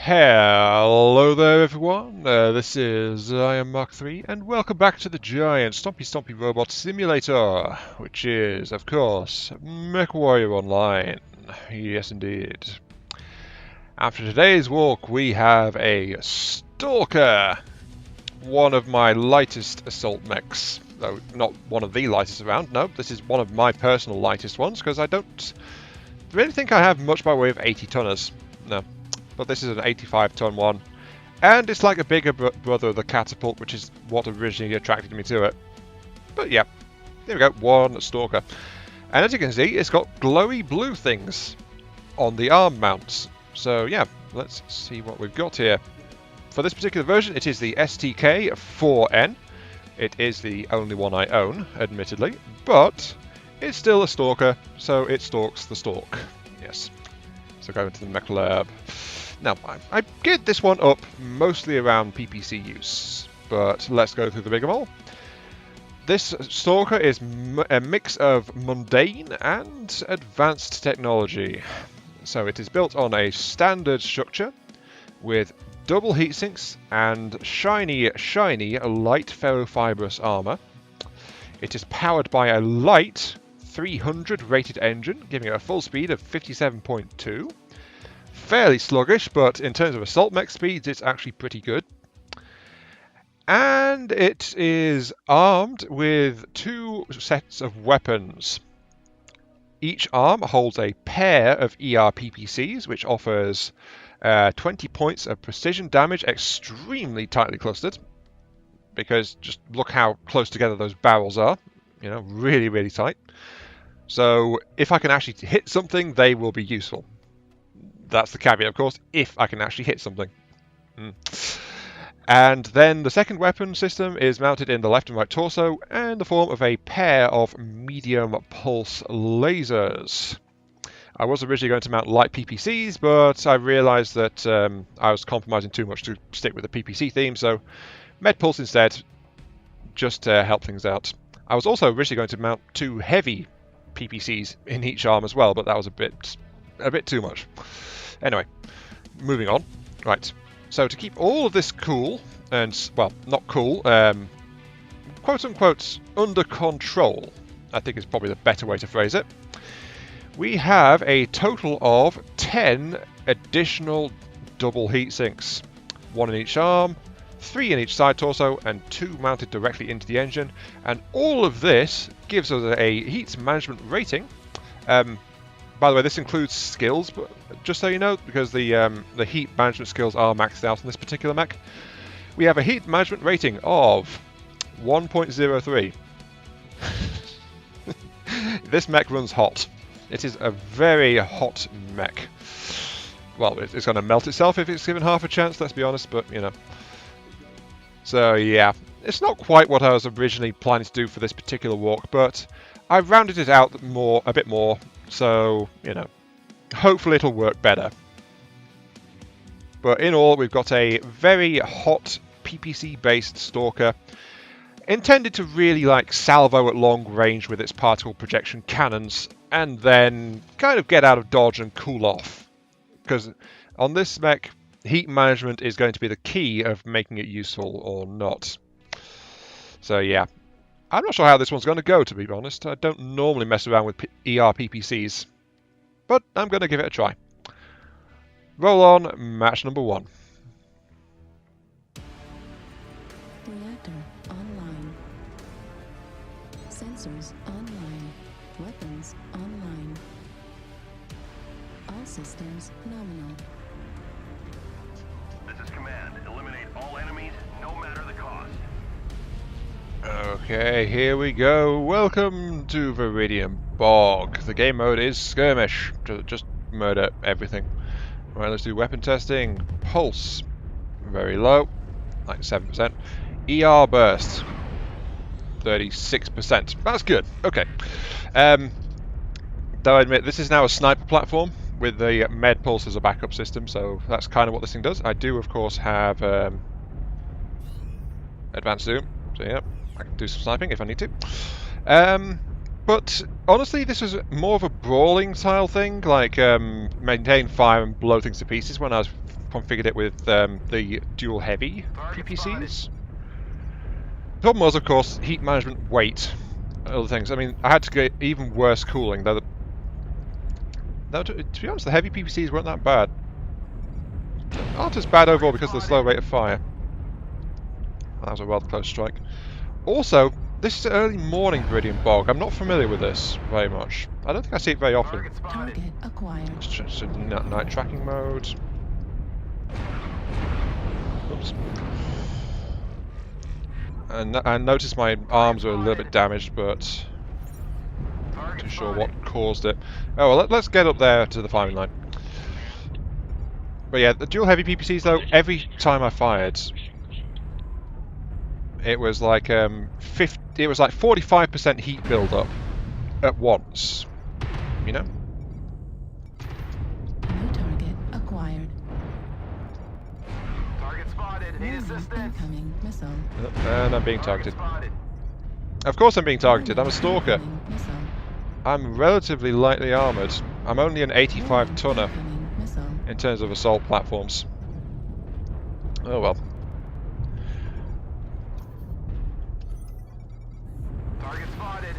Hello there everyone, this is I am Mark 3 and welcome back to the giant Stompy Robot Simulator, which is, of course, Mechwarrior Online. Yes indeed. After today's walk we have a Stalker, one of my lightest assault mechs. Though not one of the lightest around, no, this is one of my personal lightest ones because I don't really think I have much by way of 80 tonners. No. But this is an 85-ton one, and it's like a bigger brother of the Catapult, which is what originally attracted me to it. But yeah, there we go, one Stalker. And as you can see, it's got glowy blue things on the arm mounts. So yeah, let's see what we've got here. For this particular version, it is the STK-4N. It is the only one I own, admittedly, but it's still a Stalker, so it stalks the stalk. Yes. So go into the mech lab. Now, I geared this one up mostly around PPC use, but let's go through the rigmarole. This Stalker is a mix of mundane and advanced technology. So it is built on a standard structure with double heatsinks and shiny light ferrofibrous armor. It is powered by a light 300 rated engine, giving it a full speed of 57.2. Fairly sluggish, but in terms of assault mech speeds, it's actually pretty good. And it is armed with two sets of weapons. Each arm holds a pair of PPCs, which offers 20 points of precision damage, extremely tightly clustered. Because just look how close together those barrels are. You know, really, really tight. So if I can actually hit something, they will be useful. That's the caveat, of course, if I can actually hit something. And then the second weapon system is mounted in the left and right torso in the form of a pair of medium pulse lasers. I was originally going to mount light PPCs, but I realized that I was compromising too much to stick with the PPC theme, so med pulse instead, just to help things out. I was also originally going to mount two heavy PPCs in each arm as well, but that was a bit too much. Anyway, moving on. Right, so to keep all of this cool, and, well, not cool, quote-unquote under control, I think is probably the better way to phrase it, we have a total of 10 additional double heat sinks. One in each arm, 3 in each side torso, and 2 mounted directly into the engine. And all of this gives us a heat management rating. By the way, this includes skills, but just so you know, because the heat management skills are maxed out on this particular mech. We have a heat management rating of 1.03. This mech runs hot. It is a very hot mech. Well, it's going to melt itself if it's given half a chance, let's be honest, but, you know. So, yeah, it's not quite what I was originally planning to do for this particular walk, but I rounded it out a bit more, so, you know, hopefully it'll work better. But in all, we've got a very hot PPC-based Stalker, intended to really, like, salvo at long range with its particle projection cannons, and then kind of get out of dodge and cool off. Because on this mech, heat management is going to be the key of making it useful or not. So yeah, I'm not sure how this one's going to go, to be honest. I don't normally mess around with PPCs, but I'm going to give it a try. Roll on, match number 1. Reactor online. Sensors online. Weapons online. All systems nominal. This is command. Eliminate all enemies, no matter the cost. Okay, here we go. Welcome to Viridian Bog. The game mode is skirmish. Just murder everything. Right, let's do weapon testing. Pulse, very low, 97%. ER burst, 36%. That's good. Okay. Though I admit, this is now a sniper platform with the med pulse as a backup system, so that's kind of what this thing does. I do, of course, have advanced zoom, so yeah, I can do some sniping if I need to. But honestly, this was more of a brawling style thing, like maintain fire and blow things to pieces when I was configured it with the dual heavy PPCs. The problem was, of course, heat management, weight, and other things. I mean, I had to get even worse cooling. Though, to be honest, the heavy PPCs weren't that bad. Not as bad overall because of the slow rate of fire. That was a rather close strike. Also, this is an early morning Viridian Bog. I'm not familiar with this very much. I don't think I see it very often. Target acquired. It's night tracking mode. Oops. And I noticed my arms were a little bit damaged, but not too sure what caused it. Oh well, let's get up there to the firing line. But yeah, the dual heavy PPCs though, every time I fired, it was like 45% heat build-up at once. You know? New target acquired. Target spotted. Need assistance. Incoming missile. And I'm being targeted. Spotted. Of course I'm being targeted, I'm a stalker. Incoming missile. I'm relatively lightly armoured. I'm only an 85 tonner Incoming missile. in terms of assault platforms. Oh well. Target spotted.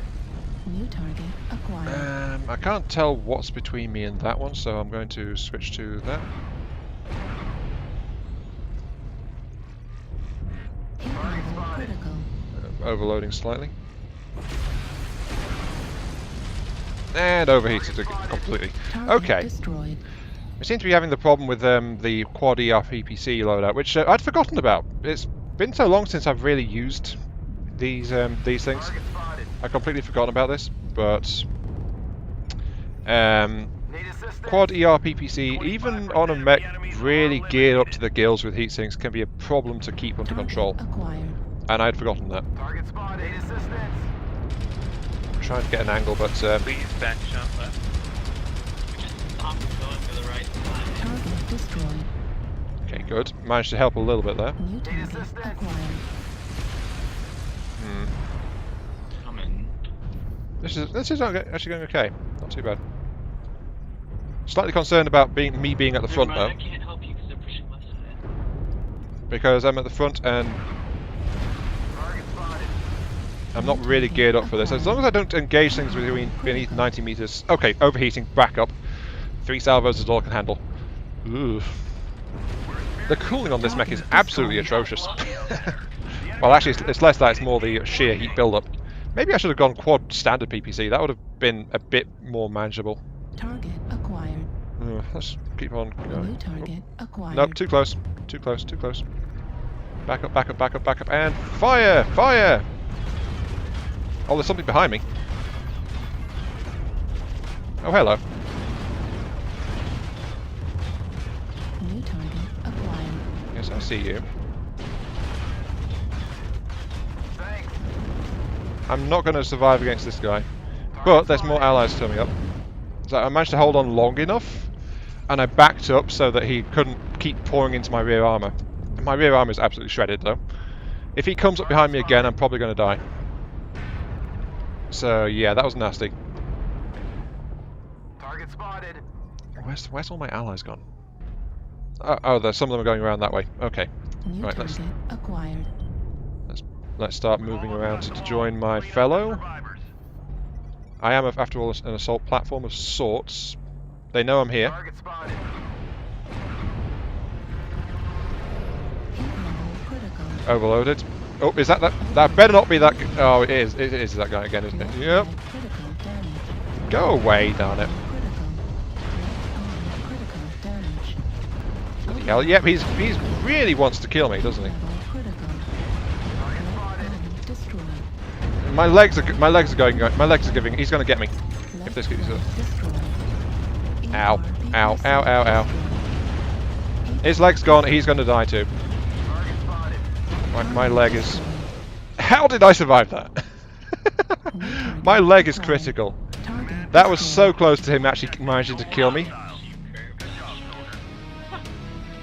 New target acquired. I can't tell what's between me and that one, so I'm going to switch to that. Heat level critical. Overloading slightly. And overheated completely. Target Okay. destroyed. We seem to be having the problem with the quad ER PPC loadout, which I'd forgotten about. It's been so long since I've really used these things. Target spotted. I've completely forgotten about this, but Need assistance. quad ER PPC, even on a mech really geared up to the gills with heatsinks, can be a problem to keep under Target control. acquired. And I'd forgotten that. Target spotted. Need assistance. I'm trying to get an angle, but Please back shot left. We just stopped going to the right side. Target destroyed. okay, good. Managed to help a little bit there. New target assistance. acquired. Coming. This is actually going okay. Not too bad. Slightly concerned about me being at the front Never though, mind, I can't help you because they're pushing left side. because I'm at the front and Target spotted. I'm not really geared up for this. As long as I don't engage things beneath 90 meters. Okay, overheating, back up. 3 salvos is all I can handle. Ooh. The cooling on this mech is absolutely atrocious. Well, actually, it's less that, it's more the sheer heat build-up. Maybe I should have gone quad standard PPC. That would have been a bit more manageable. Target acquired. Let's keep on going. New target acquired. Nope, too close. Too close, too close. Back up, back up, back up, back up, and fire! Fire! Oh, there's something behind me. Oh, hello. New target acquired. Yes, I see you. Thanks. I'm not going to survive against this guy. But there's more allies coming up. So I managed to hold on long enough, and I backed up so that he couldn't keep pouring into my rear armor. My rear armor is absolutely shredded, though. If he comes up behind me again, I'm probably going to die. So yeah, that was nasty. Target spotted. Where's all my allies gone? Oh, there's some of them are going around that way. Okay, New Right, let's- target acquired. let's start moving around to join my fellow. Survivors. I am, after all, an assault platform of sorts. They know I'm here. Target spotted. Heat level critical. Overloaded. Oh, is that? That better not be that. Oh, it is. It is that guy again, isn't it? Left Yep. side critical damage. Go away, darn it. Critical. Left arm critical damage. Bloody hell. Yep, he's really wants to kill me, doesn't he? Level critical. Left arm destroyed. My legs are going. My legs are giving. He's going to get me. Left this gets leg destroyed. Ow. ER Ow. Ow. Ow. Ow. destroyed. His leg's gone. He's going to die too. Target spotted. My leg is. How did I survive that? My leg is critical. Target That was so destroyed. close to him actually managing to kill me.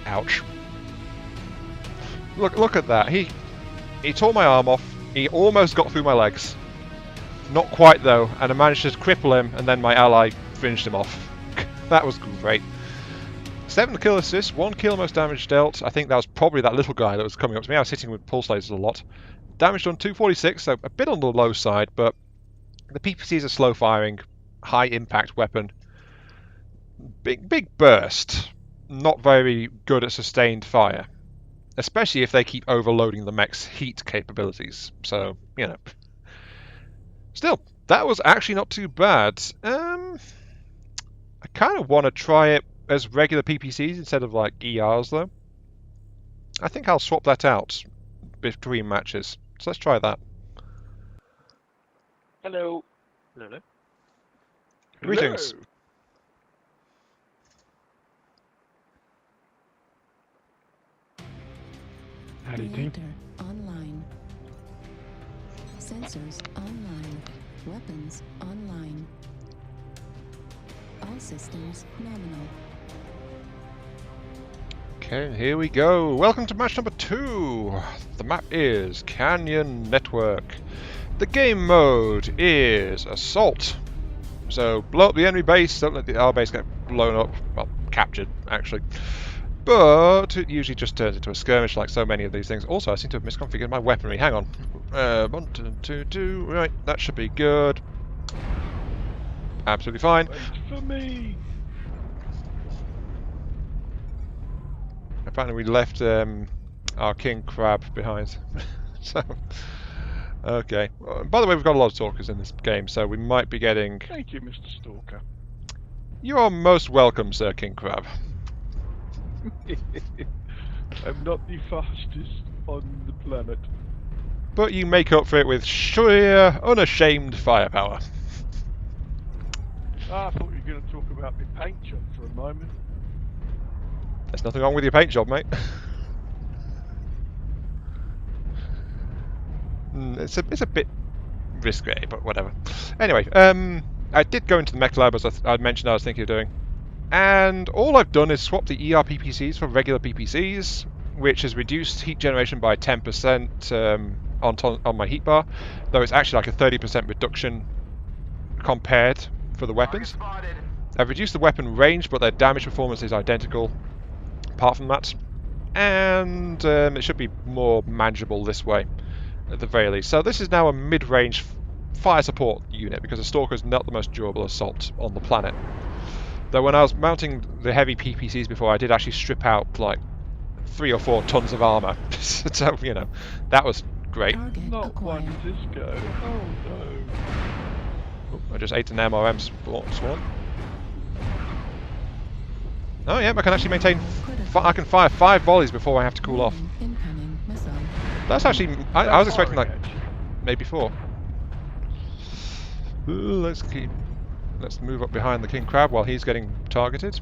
Ouch. Look at that. He tore my arm off. He almost got through my legs. Not quite though, and I managed to cripple him, and then my ally finished him off. That was great. 7 kill assists, 1 kill most damage dealt. I think that was probably that little guy that was coming up to me. I was hitting with pulse lasers a lot. Damage done 246, so a bit on the low side, but the PPCs are slow firing, high impact weapon. Big burst. Not very good at sustained fire. Especially if they keep overloading the mech's heat capabilities. So, you know. Still, that was actually not too bad. I kind of want to try it as regular PPCs instead of like ERs though. I think I'll swap that out between matches. So let's try that. Hello. Hello. Greetings. Howdy, team. Reactor online. Sensors online. Weapons online. All systems nominal. Okay, here we go. Welcome to match number 2. The map is Canyon Network. The game mode is Assault. So blow up the enemy base, don't let our base get blown up. Well, captured, actually. But it usually just turns into a skirmish like so many of these things. Also, I seem to have misconfigured my weaponry. Hang on. 1, 2, 2. Right, that should be good. Absolutely fine. Wait for me. Apparently we left our king crab behind. So, okay. By the way, we've got a lot of stalkers in this game, so we might be getting... Thank you, Mr. Stalker. You are most welcome, Sir King Crab. I'm not the fastest on the planet. But you make up for it with sheer, unashamed firepower. I thought you were going to talk about my paint job for a moment. There's nothing wrong with your paint job, mate. It's a bit risque, but whatever. Anyway, I did go into the mech lab as I mentioned I was thinking of doing. And all I've done is swap the ER PPCs for regular PPCs, which has reduced heat generation by 10% on my heat bar, though it's actually like a 30% reduction compared for the weapons. I've reduced the weapon range, but their damage performance is identical, apart from that. And it should be more manageable this way, at the very least. So this is now a mid-range fire support unit, because the Stalker is not the most durable assault on the planet. Though when I was mounting the heavy PPCs before, I did actually strip out like 3 or 4 tons of armor. So, you know, that was great. Target Not acquired. one disco. Oh no. I just ate an MRM swarm. Oh yeah, I can actually maintain... I can fire 5 volleys before I have to cool off. Incoming missile. That's actually... I was expecting like Actually. maybe 4. Let's move up behind the King Crab while he's getting targeted.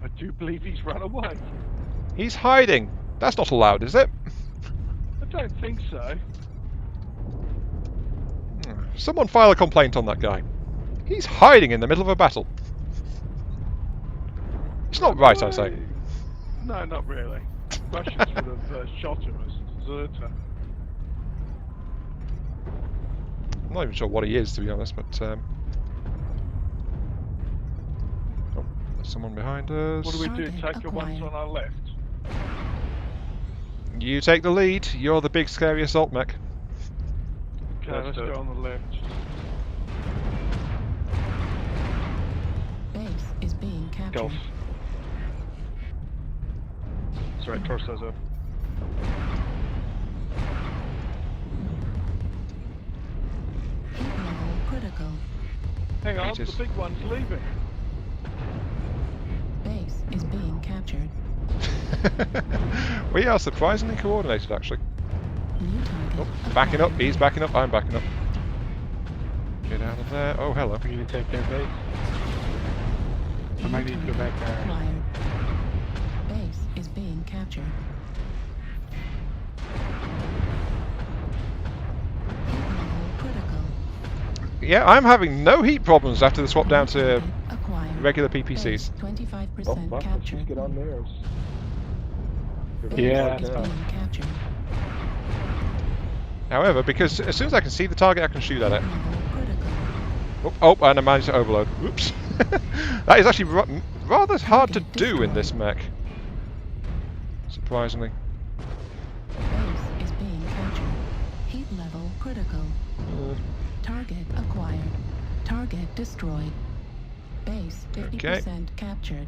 I do believe he's run away. He's hiding. That's not allowed, is it? I don't think so. Someone file a complaint on that guy. He's hiding in the middle of a battle. It's not right, I say. No, not really. Russians would have shot him as a deserter. I'm not even sure what he is, to be honest, but... Oh, there's someone behind us. What do we do? Target Take the ones acquired. on our left? You take the lead. You're the big scary assault mech. Okay, let's go on the left. Base is being captured. Golf. Sorry, torso's up. Heat level critical. Hang on, It the is. big one's leaving. Base is being captured. We are surprisingly coordinated, actually. New target. Oh, backing up. He's backing up. I'm backing up. Get out of there. Oh, hello. We're gonna take their base. I might need to go back there. Acquired. Base is being captured. Heat level critical. Yeah, I'm having no heat problems after the swap down to Acquired. regular Base PPCs. 25% captured. Get on theirs. Base Yeah, is that's being captured. However, because as soon as I can see the target, I can shoot at it. Level critical. Oh, and I managed to overload. Oops. That is actually rather hard to do in this mech. Surprisingly. Base is being captured. Heat level critical. Target acquired. Target destroyed. Base 50% captured.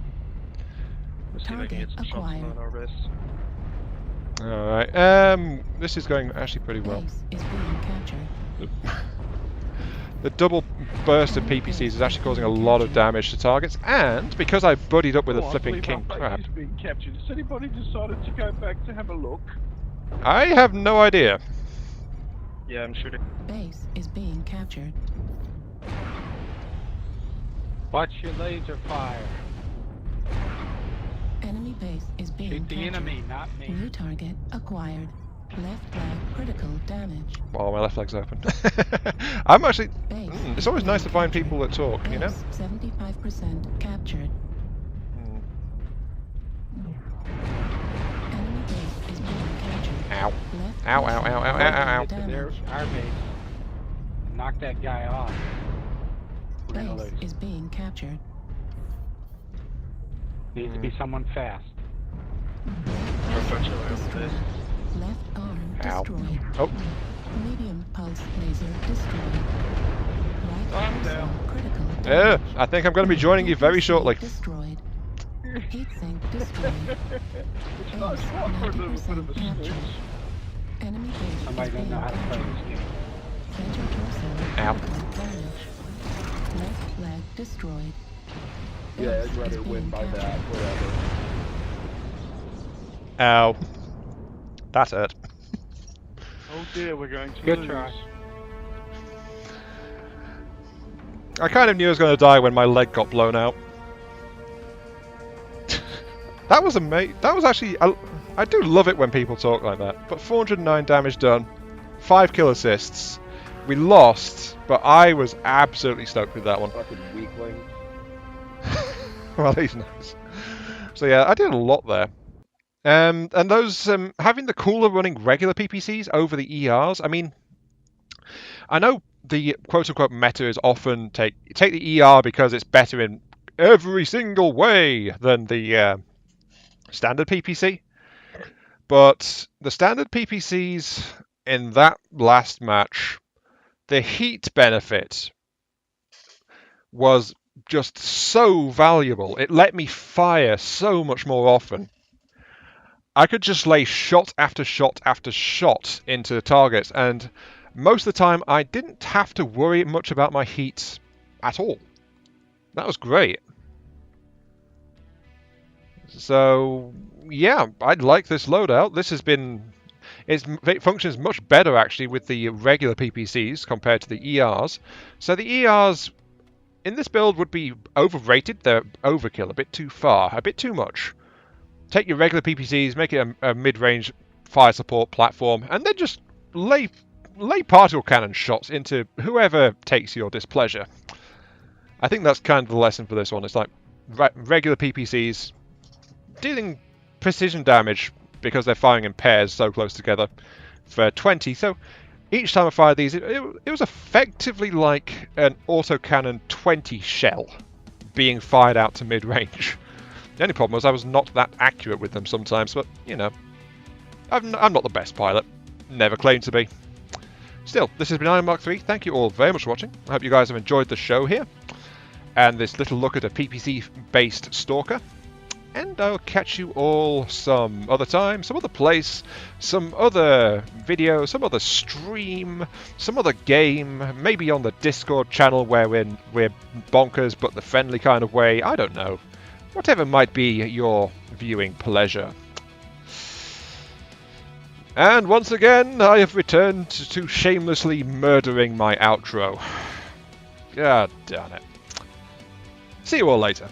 Let's see if I can get some shots on our wrists. Alright, this is going actually pretty well. Base is being captured. The double burst of PPCs is actually causing a lot of damage to targets, and because I buddied up with a I flipping believe king our base crab, is being captured. Has anybody decided to go back to have a look? I have no idea. Yeah, I'm shooting. Base is being captured. Watch your laser fire. Enemy base is being Shoot the captured. enemy, not me. New target acquired. Left leg critical damage. Well, my left leg's open. I'm actually... Base it's always nice to find people that talk, you know? Base 75% captured. Enemy base is being captured. Ow. Left Ow, ow, ow, ow, ow, ow. There's our base. Knock that guy off. We're gonna Base lose. is being captured. Needs to be someone fast. Destroyed. Left arm Ow. destroyed. Oh, Medium pulse laser destroyed. Right I'm torso down. critical yeah, damage. I think I'm going to be joining you very shortly. Destroyed. Heat sink destroyed. It's not smart for a little bit of a 90% snooze. Enemy base Somebody is doesn't know being how to play captured. this game. Center torso Ow. critical damage. Left leg destroyed. Yeah, Base I'd rather is win being by captured. that, whatever. Ow. That hurt. Oh dear, we're going to Good lose. try. I kind of knew I was going to die when my leg got blown out. That was amazing. That was actually... I do love it when people talk like that. But 409 damage done. 5 kill assists. We lost, but I was absolutely stoked with that one. Fucking weakling. Well, he's nice. So yeah, I did a lot there. And those having the cooler running regular PPCs over the ERs. I mean, I know the quote-unquote meta is often take the ER because it's better in every single way than the standard PPC. But the standard PPCs in that last match, the heat benefit was just so valuable. It let me fire so much more often. I could just lay shot after shot after shot into targets, and most of the time I didn't have to worry much about my heat at all. That was great. So yeah, I'd like this loadout. This has been... it functions much better actually with the regular PPCs compared to the ERs. So the ERs in this build would be overrated. They're overkill, a bit too far, a bit too much. Take your regular PPCs, make it a mid-range fire support platform, and then just lay particle cannon shots into whoever takes your displeasure. I think that's kind of the lesson for this one. It's like regular PPCs dealing precision damage because they're firing in pairs so close together for 20. So each time I fired these, it was effectively like an autocannon 20 shell being fired out to mid-range. The only problem was I was not that accurate with them sometimes, but, you know, I'm not the best pilot. Never claimed to be. Still, this has been Iron Mark 3. Thank you all very much for watching. I hope you guys have enjoyed the show here. And this little look at a PPC-based Stalker. And I'll catch you all some other time, some other place, some other video, some other stream, some other game, maybe on the Discord channel where we're bonkers but the friendly kind of way. I don't know. Whatever might be your viewing pleasure. And once again, I have returned to shamelessly murdering my outro. God damn it. See you all later.